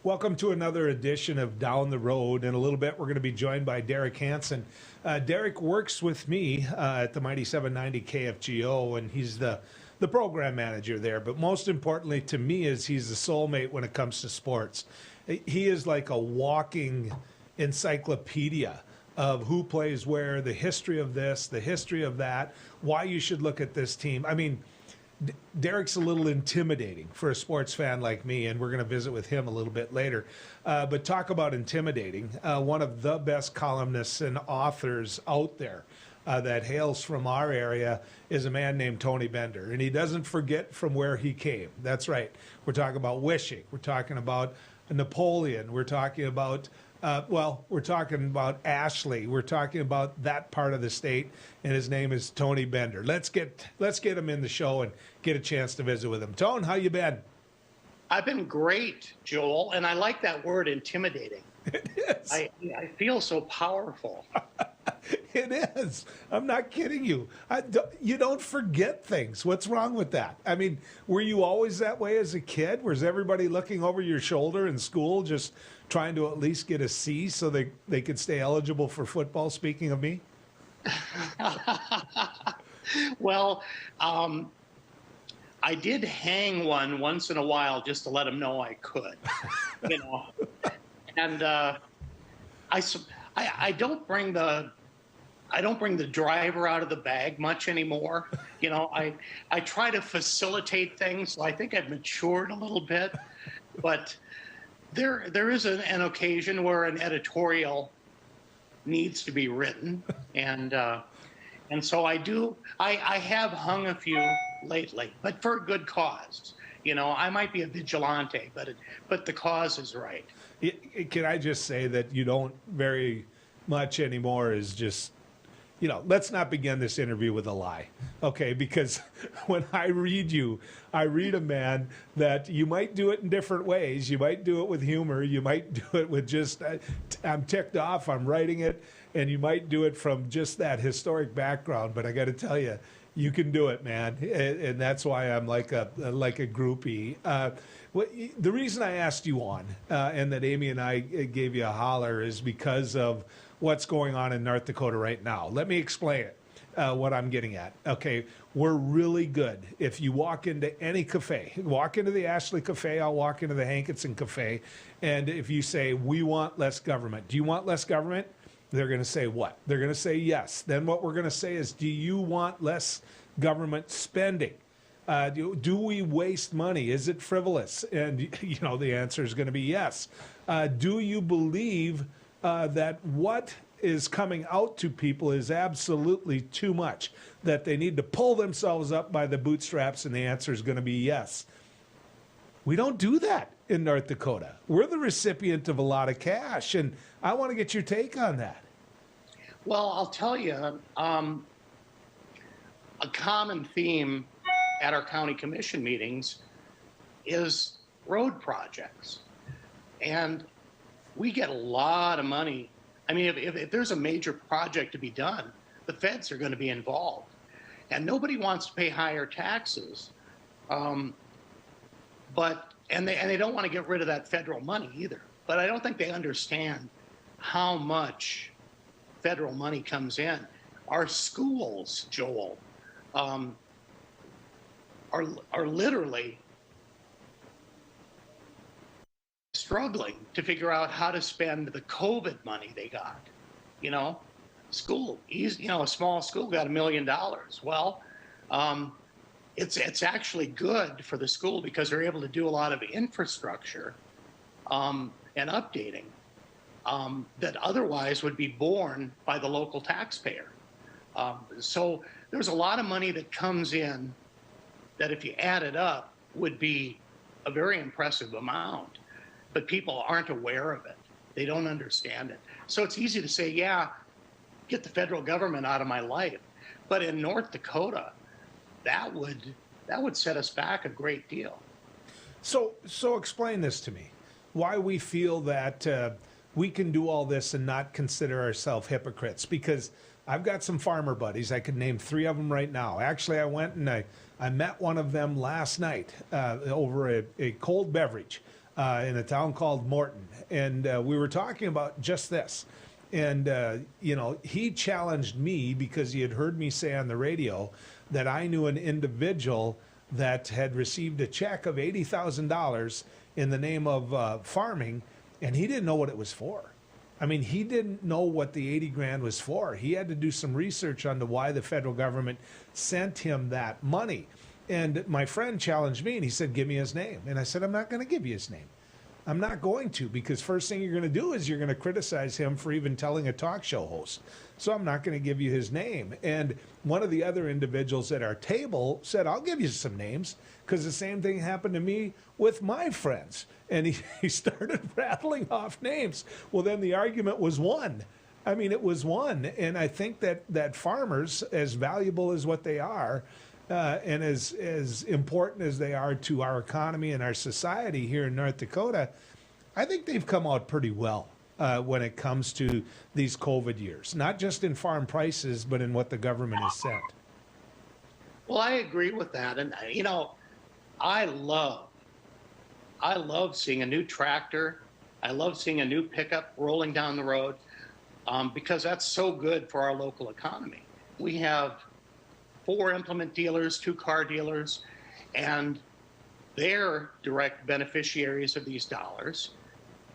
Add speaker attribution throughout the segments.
Speaker 1: Welcome to another edition of Down the Road. In a little bit, we're going to be joined by Derek Hansen. Derek works with me at the Mighty 790 KFGO, and he's the program manager there. But most importantly to me is he's the soulmate when it comes to sports. He is like a walking encyclopedia of who plays where, the history of this, the history of that, why you should look at this team. I mean, Derek's a little intimidating for a sports fan like me, and we're going to visit with him a little bit later. But talk about intimidating. One of the best columnists and authors out there that hails from our area is a man named Tony Bender, and he doesn't forget from where he came. That's right. We're talking about Wishek. We're talking about Napoleon. We're talking about we're talking about Ashley. We're talking about that part of the state, and his name is Tony Bender. Let's get him in the show and get a chance to visit with him. Tone, how you been?
Speaker 2: I've been great, Joel, and I like that word, intimidating.
Speaker 1: It is.
Speaker 2: I feel so powerful.
Speaker 1: It is. I'm not kidding you. You don't forget things. What's wrong with that? I mean, were you always that way as a kid? Was everybody looking over your shoulder in school just trying to at least get a C so they could stay eligible for football, speaking of me?
Speaker 2: Well, I did hang one once in a while just to let them know I could, you know. And I don't bring the driver out of the bag much anymore. You know, I try to facilitate things. So I think I've matured a little bit, but there is an occasion where an editorial needs to be written, and so I do. I have hung a few lately, but for a good cause. You know, I might be a vigilante, but the cause is right.
Speaker 1: Can I just say that you don't very much anymore is just, you know, let's not begin this interview with a lie, okay? Because when I read you, I read a man that you might do it in different ways. You might do it with humor. You might do it with just, I'm ticked off, I'm writing it, and you might do it from just that historic background. But I got to tell you, you can do it, man, and that's why I'm like a groupie. The reason I asked you on, and that Amy and I gave you a holler, is because of what's going on in North Dakota right now. Let me explain it, what I'm getting at. Okay, we're really good. If you walk into any cafe, walk into the Ashley Cafe, I'll walk into the Hankinson Cafe, and if you say, we want less government, do you want less government? They're going to say what? They're going to say yes. Then what we're going to say is, do you want less government spending? Do we waste money? Is it frivolous? And, you know, the answer is going to be yes. Do you believe that what is coming out to people is absolutely too much, that they need to pull themselves up by the bootstraps? And the answer is going to be yes. We don't do that in North Dakota. We're the recipient of a lot of cash, and I want to get your take on that.
Speaker 2: Well, I'll tell you, a common theme at our county commission meetings is road projects. And we get a lot of money. I mean, if there's a major project to be done, the feds are going to be involved. And nobody wants to pay higher taxes. And they don't want to get rid of that federal money either. But I don't think they understand how much federal money comes in. Our schools, Joel, are literally struggling to figure out how to spend the COVID money they got. You know, a small school got $1 million. Well, it's actually good for the school because they're able to do a lot of infrastructure and updating that otherwise would be borne by the local taxpayer. So there's a lot of money that comes in that, if you add it up, would be a very impressive amount. But people aren't aware of it. They don't understand it. So it's easy to say, yeah, get the federal government out of my life. But in North Dakota, that would set us back a great deal.
Speaker 1: So explain this to me. Why we feel that we can do all this and not consider ourselves hypocrites? Because I've got some farmer buddies. I could name 3 of them right now. Actually, I went and I met one of them last night over a cold beverage. in a town called Morton, and we were talking about just this. And he challenged me because he had heard me say on the radio that I knew an individual that had received a check of $80,000 in the name of farming, and he didn't know what it was for. I mean, he didn't know what the 80 grand was for. He had to do some research onto why the federal government sent him that money. And my friend challenged me, and he said, give me his name. And I said, I'm not going to give you his name. I'm not going to, because first thing you're going to do is you're going to criticize him for even telling a talk show host. So I'm not going to give you his name. And one of the other individuals at our table said, I'll give you some names, because the same thing happened to me with my friends. And he started rattling off names. Well, then the argument was won. I mean, it was won. And I think that farmers, as valuable as what they are, and as important as they are to our economy and our society here in North Dakota, I think they've come out pretty well when it comes to these COVID years, not just in farm prices, but in what the government has sent.
Speaker 2: Well, I agree with that. And, I love seeing a new tractor. I love seeing a new pickup rolling down the road because that's so good for our local economy. We have 4 implement dealers, 2 car dealers, and they're direct beneficiaries of these dollars.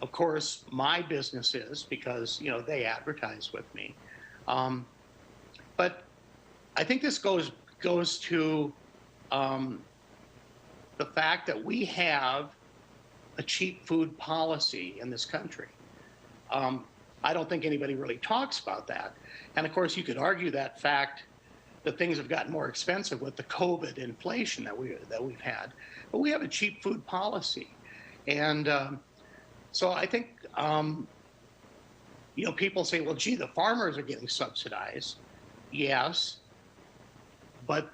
Speaker 2: Of course, my business is because, they advertise with me. But I think this goes to the fact that we have a cheap food policy in this country. I don't think anybody really talks about that. And of course, you could argue that fact that things have gotten more expensive with the COVID inflation that we've had, but we have a cheap food policy, and so I think people say, well, gee, the farmers are getting subsidized. Yes, but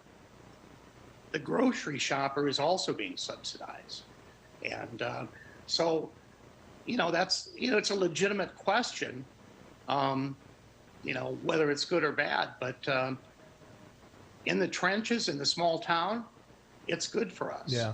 Speaker 2: the grocery shopper is also being subsidized, and so that's it's a legitimate question, whether it's good or bad, but. In the trenches, in the small town, it's good for us.
Speaker 1: Yeah.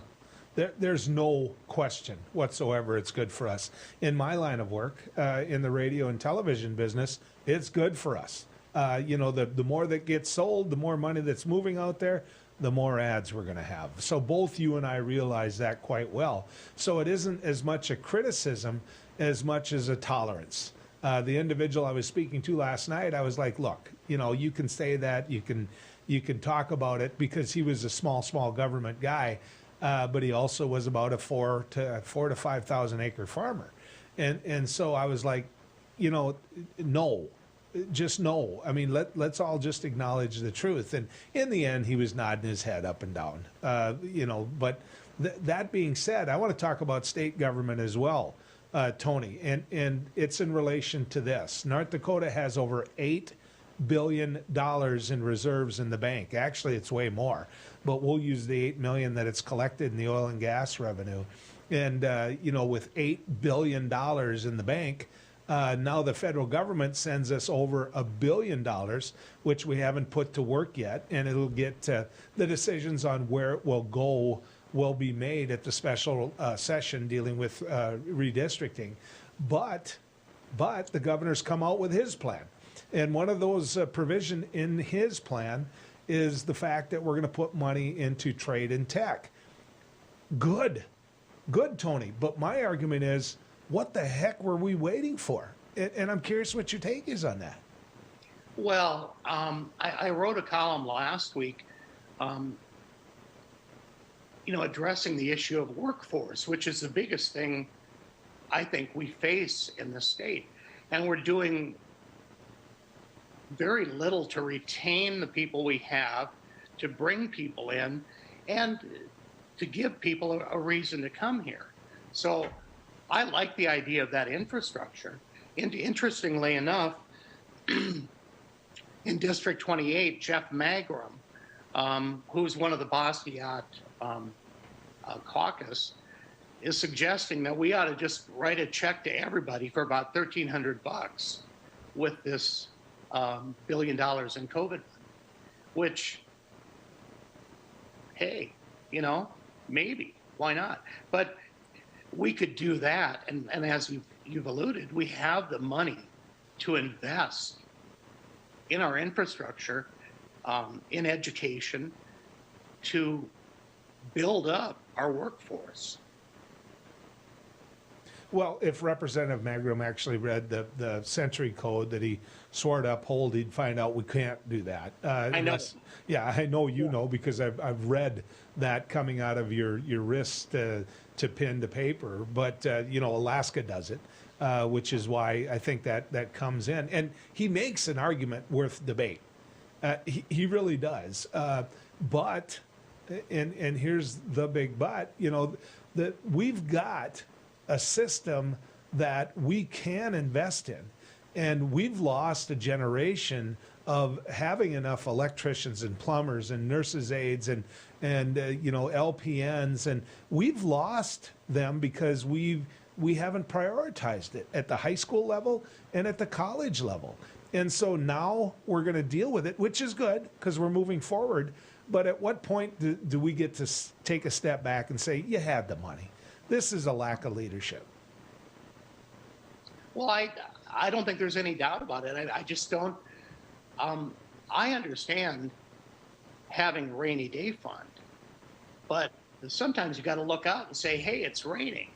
Speaker 1: There's no question whatsoever it's good for us. In my line of work, in the radio and television business, it's good for us. The more that gets sold, the more money that's moving out there, the more ads we're going to have. So both you and I realize that quite well. So it isn't as much a criticism as much as a tolerance. The individual I was speaking to last night, I was like, look, you can say that, you can talk about it, because he was a small government guy, but he also was about a 4,000 to 5,000 acre farmer. And so I was like, no, just no. I mean, let's all just acknowledge the truth. And in the end, he was nodding his head up and down, but that being said, I want to talk about state government as well, Tony, and it's in relation to this. North Dakota has over $8 billion in reserves in the bank. Actually, it's way more, but we'll use the $8 million that it's collected in the oil and gas revenue. And, with $8 billion in the bank, now the federal government sends us over $1 billion, which we haven't put to work yet. And it'll get the decisions on where it will go will be made at the special session dealing with redistricting. But the governor's come out with his plan. And one of those provision in his plan is the fact that we're going to put money into trade and tech. Good, Tony. But my argument is, what the heck were we waiting for? And I'm curious what your take is on that.
Speaker 2: Well, I wrote a column last week, addressing the issue of workforce, which is the biggest thing I think we face in the state. And we're doing very little to retain the people we have, to bring people in, and to give people a reason to come here. So I like the idea of that infrastructure. And interestingly enough, in District 28, Jeff Magrum, who's one of the Basquiat caucus, is suggesting that we ought to just write a check to everybody for about $1,300 with this $1 billion in COVID, which, hey, maybe, why not? But we could do that. And as you've alluded, we have the money to invest in our infrastructure, in education, to build up our workforce.
Speaker 1: Well, if Representative Magrum actually read the century code that he swore to uphold, he'd find out we can't do that.
Speaker 2: I know.
Speaker 1: Yeah, I know you know, because I've read that coming out of your wrist to pen to paper. But Alaska does it, which is why I think that comes in. And he makes an argument worth debate. He really does. But here's the big but. That we've got a system that we can invest in. And we've lost a generation of having enough electricians and plumbers and nurses' aides and LPNs, and we've lost them because we haven't prioritized it at the high school level and at the college level. And so now we're going to deal with it, which is good because we're moving forward. But at what point do we get to take a step back and say, you had the money? This is a lack of leadership.
Speaker 2: Well, I don't think there's any doubt about it. I just don't. I understand having a rainy day fund, but sometimes you got to look out and say, "Hey, it's raining,"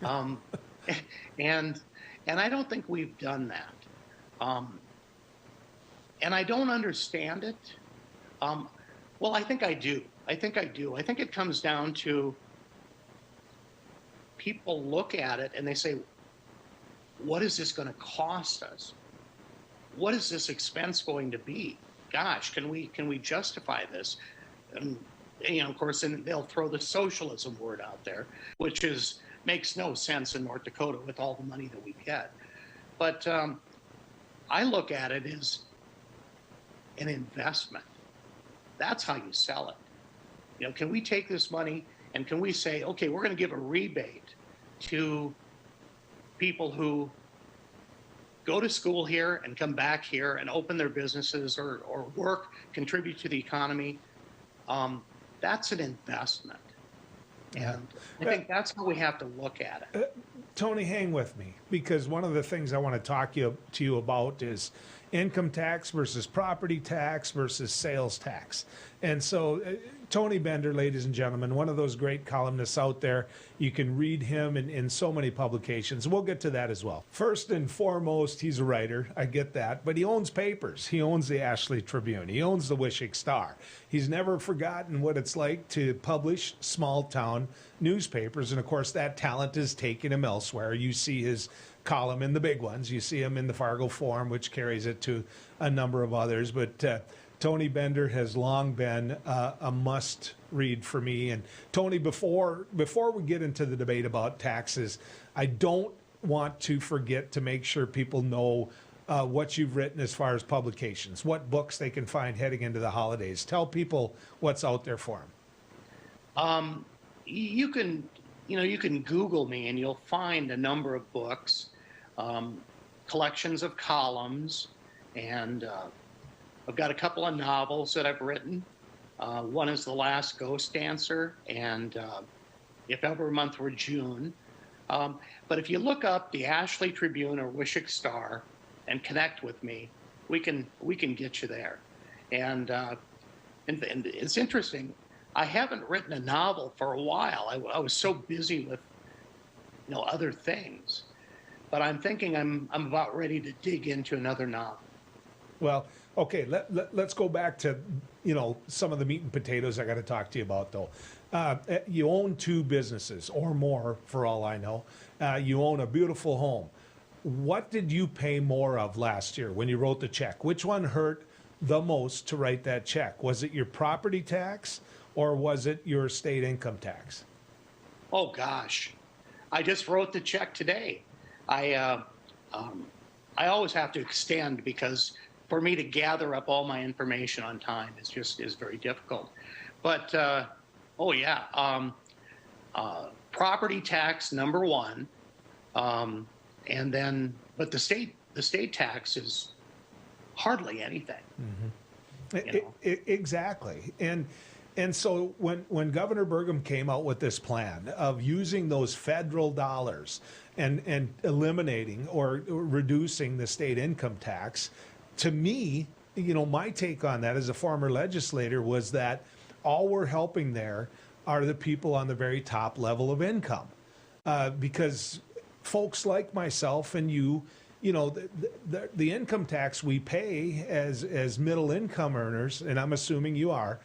Speaker 2: and I don't think we've done that. And I don't understand it. Well, I think I do. I think it comes down to people look at it and they say, what is this going to cost us? What is this expense going to be? Gosh, can we justify this? And of course, then they'll throw the socialism word out there, which makes no sense in North Dakota with all the money that we get. But I look at it as an investment. That's how you sell it. Can we take this money and can we say, okay, we're going to give a rebate to people who go to school here and come back here and open their businesses or work, contribute to the economy. That's an investment. And I think that's how we have to look at it.
Speaker 1: Tony, hang with me, because one of the things I want to talk to you about is income tax versus property tax versus sales tax. And so Tony Bender, ladies and gentlemen, one of those great columnists out there. You can read him in so many publications. We'll get to that as well. First and foremost, he's a writer. I get that. But he owns papers. He owns the Ashley Tribune. He owns the Wishek Star. He's never forgotten what it's like to publish small town newspapers. And of course, that talent is taking him elsewhere. You see his column in the big ones. You see him in the Fargo Forum, which carries it to a number of others. But Tony Bender has long been a must read for me. And Tony, before we get into the debate about taxes, I don't want to forget to make sure people know what you've written as far as publications, what books they can find heading into the holidays. Tell people what's out there for them.
Speaker 2: You can Google me and you'll find a number of books, collections of columns, and I've got a couple of novels that I've written. One is The Last Ghost Dancer, and If Ever a Month Were June. But if you look up the Ashley Tribune or Wishek Star and connect with me, we can get you there. And it's interesting. I haven't written a novel for a while. I was so busy with other things, but I'm thinking I'm about ready to dig into another novel.
Speaker 1: Well, okay, let's go back to some of the meat and potatoes I got to talk to you about, though. You own 2 businesses or more, for all I know. You own a beautiful home. What did you pay more of last year when you wrote the check? Which one hurt the most to write that check? Was it your property tax or was it your state income tax?
Speaker 2: Oh gosh, I just wrote the check today. I always have to extend because for me to gather up all my information on time is very difficult. But property tax number 1, and then but the state tax is hardly anything.
Speaker 1: Mm-hmm. Exactly. And And so when Governor Burgum came out with this plan of using those federal dollars and eliminating or reducing the state income tax, to me, my take on that as a former legislator was that all we're helping there are the people on the very top level of income. Because folks like myself and you, the income tax we pay as middle income earners, and I'm assuming you are,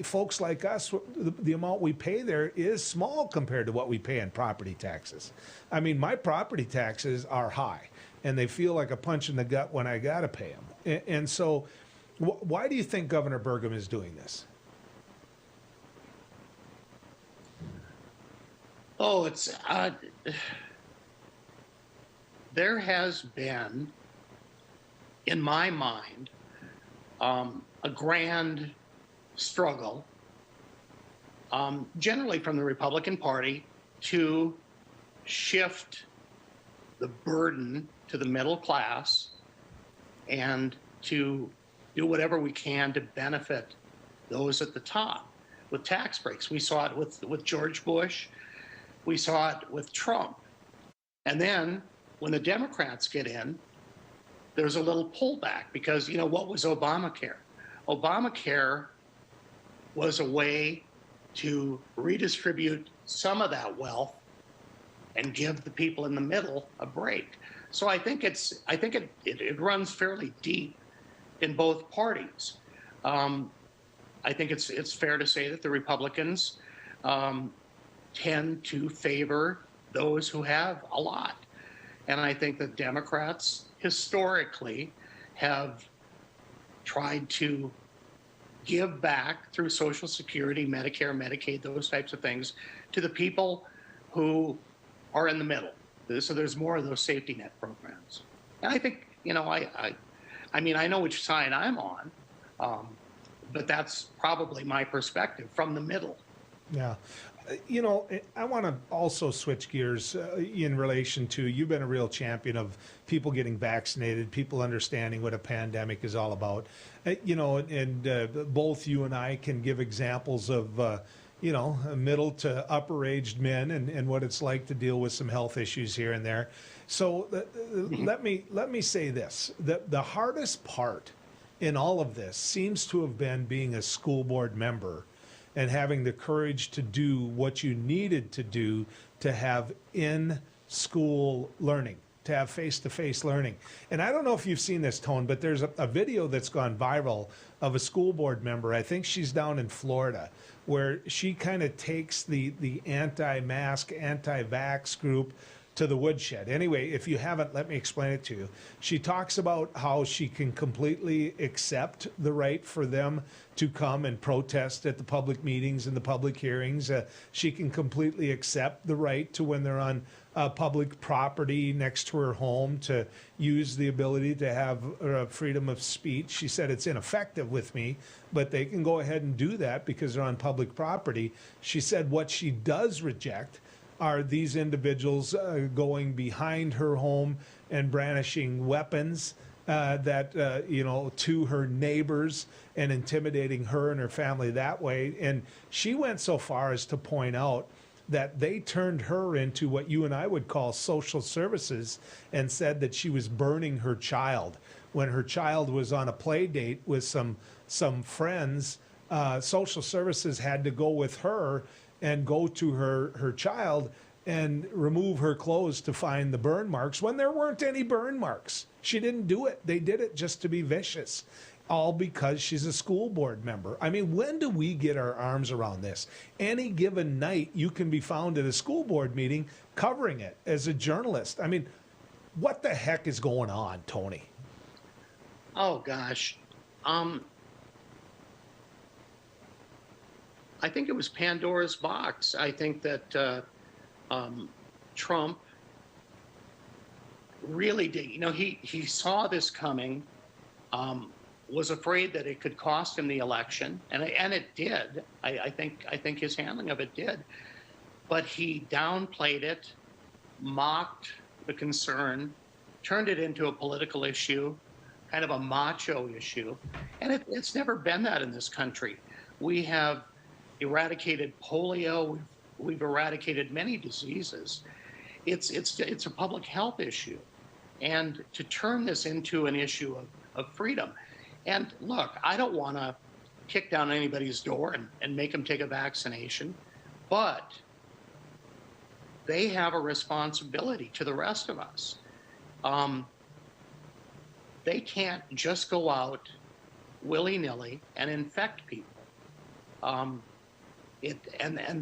Speaker 1: folks like us, the amount we pay there is small compared to what we pay in property taxes. I mean, my property taxes are high, and they feel like a punch in the gut when I got to pay them. And so why do you think Governor Burgum is doing this?
Speaker 2: Oh, there has been, in my mind, a grand struggle, generally from the Republican Party, to shift the burden to the middle class and to do whatever we can to benefit those at the top with tax breaks. We saw it with George Bush. We saw it with Trump. And then when the Democrats get in, there's a little pullback because, what was Obamacare? Obamacare was a way to redistribute some of that wealth and give the people in the middle a break. So I think it runs fairly deep in both parties. I think it's fair to say that the Republicans tend to favor those who have a lot. And I think the Democrats historically have tried to give back through Social Security, Medicare, Medicaid, those types of things to the people who are in the middle. So there's more of those safety net programs. And I think, I mean, I know which side I'm on, but that's probably my perspective from the middle.
Speaker 1: Yeah. I want to also switch gears in relation to, you've been a real champion of people getting vaccinated, people understanding what a pandemic is all about. Both you and I can give examples of, middle to upper-aged men and what it's like to deal with some health issues here and there. So let me say this, the hardest part in all of this seems to have been being a school board member and having the courage to do what you needed to do to have in-school learning, to have face-to-face learning. And I don't know if you've seen this, Tone, but there's a video that's gone viral of a school board member, I think she's down in Florida, where she kind of takes the anti-mask, anti-vax group to the woodshed. Anyway, if you haven't, let me explain it to you. She talks about how she can completely accept the right for them to come and protest at the public meetings and the public hearings. She can completely accept the right to, when they're on public property next to her home, to use the ability to have freedom of speech. She said it's ineffective with me, but they can go ahead and do that because they're on public property. She said what she does reject are these individuals going behind her home and brandishing weapons to her neighbors and intimidating her and her family that way. And she went so far as to point out that they turned her into what you and I would call social services and said that she was burning her child. When her child was on a play date with some friends, social services had to go with her and go to her child and remove her clothes to find the burn marks when there weren't any burn marks. She didn't do it. They did it just to be vicious, all because she's a school board member. I mean, when do we get our arms around this? Any given night, you can be found at a school board meeting covering it as a journalist. I mean, what the heck is going on, Tony?
Speaker 2: Oh, gosh. I think it was Pandora's box. I think that Trump really did. He saw this coming, was afraid that it could cost him the election, and it did. I think his handling of it did. But he downplayed it, mocked the concern, turned it into a political issue, kind of a macho issue. And it's never been that in this country. We have eradicated polio. We've eradicated many diseases. It's a public health issue. And to turn this into an issue of freedom. And look, I don't want to kick down anybody's door and make them take a vaccination, but they have a responsibility to the rest of us. They can't just go out willy-nilly and infect people. And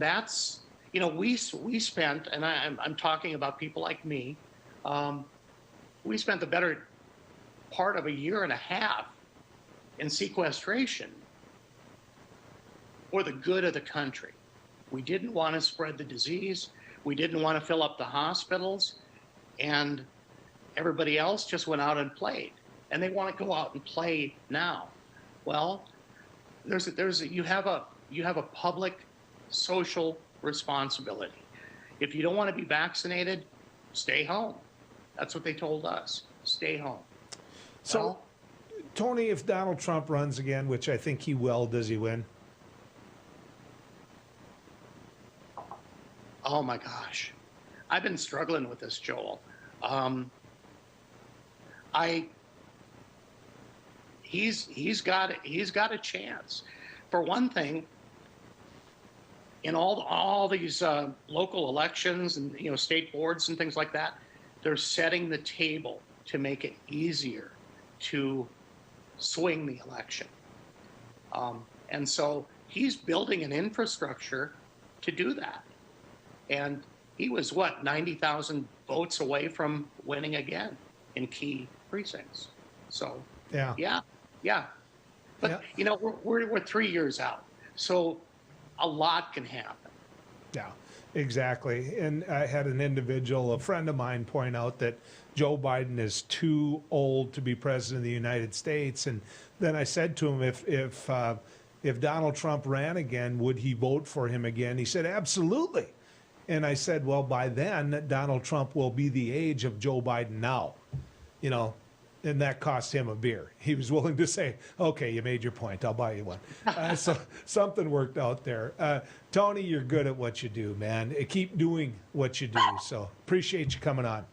Speaker 2: that's, you know, we spent, and I'm talking about people like me, we spent the better part of a year and a half in sequestration for the good of the country. We didn't want to spread the disease. We didn't want to fill up the hospitals, and everybody else just went out and played. And they want to go out and play now. Well, you have a public social responsibility. If you don't want to be vaccinated, stay home. That's what they told us. Stay home.
Speaker 1: So,
Speaker 2: well,
Speaker 1: Tony, if Donald Trump runs again, which I think he will, does he win?
Speaker 2: Oh my gosh, I've been struggling with this, Joel. He's got a chance. For one thing, in all these local elections and, you know, state boards and things like that, they're setting the table to make it easier to swing the election. And so he's building an infrastructure to do that. And he was, 90,000 votes away from winning again in key precincts. So, yeah. But, you know, we're 3 years out. So a lot can happen.
Speaker 1: Yeah, exactly. And I had an individual, a friend of mine, point out that Joe Biden is too old to be president of the United States. And then I said to him, if Donald Trump ran again, would he vote for him again? He said, absolutely. And I said, well, by then, Donald Trump will be the age of Joe Biden now, you know, and that cost him a beer. He was willing to say, okay, you made your point. I'll buy you one. So something worked out there. Tony, you're good at what you do, man. Keep doing what you do. So appreciate you coming on.